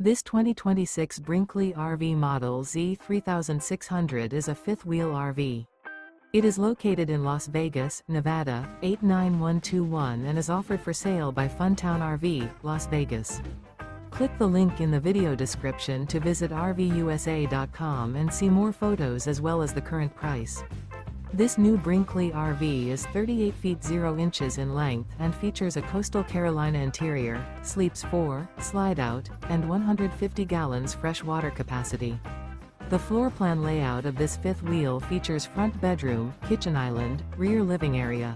This 2026 Brinkley RV Model Z 3600 is a fifth-wheel RV. It is located in Las Vegas, Nevada, 89121 and is offered for sale by Funtown RV, Las Vegas. Click the link in the video description to visit RVUSA.com and see more photos as well as the current price. This new Brinkley RV is 38 feet 0 inches in length and features a Coastal Carolina interior, sleeps 4, slide-out, and 150 gallons fresh water capacity. The floor plan layout of this fifth wheel features front bedroom, kitchen island, rear living area.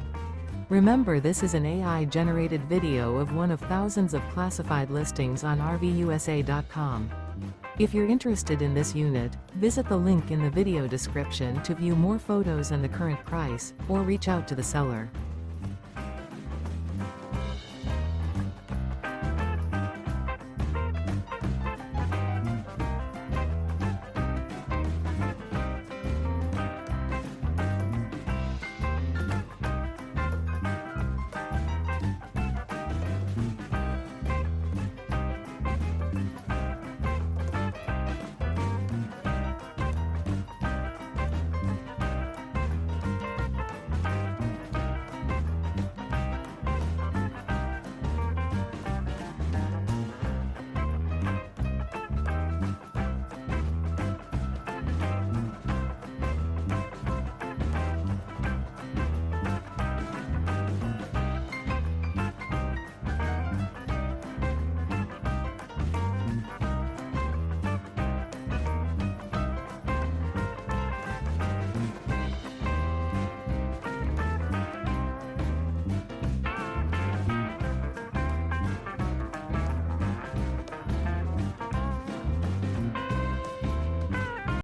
Remember, this is an AI-generated video of one of thousands of classified listings on RVUSA.com. If you're interested in this unit, visit the link in the video description to view more photos and the current price, or reach out to the seller.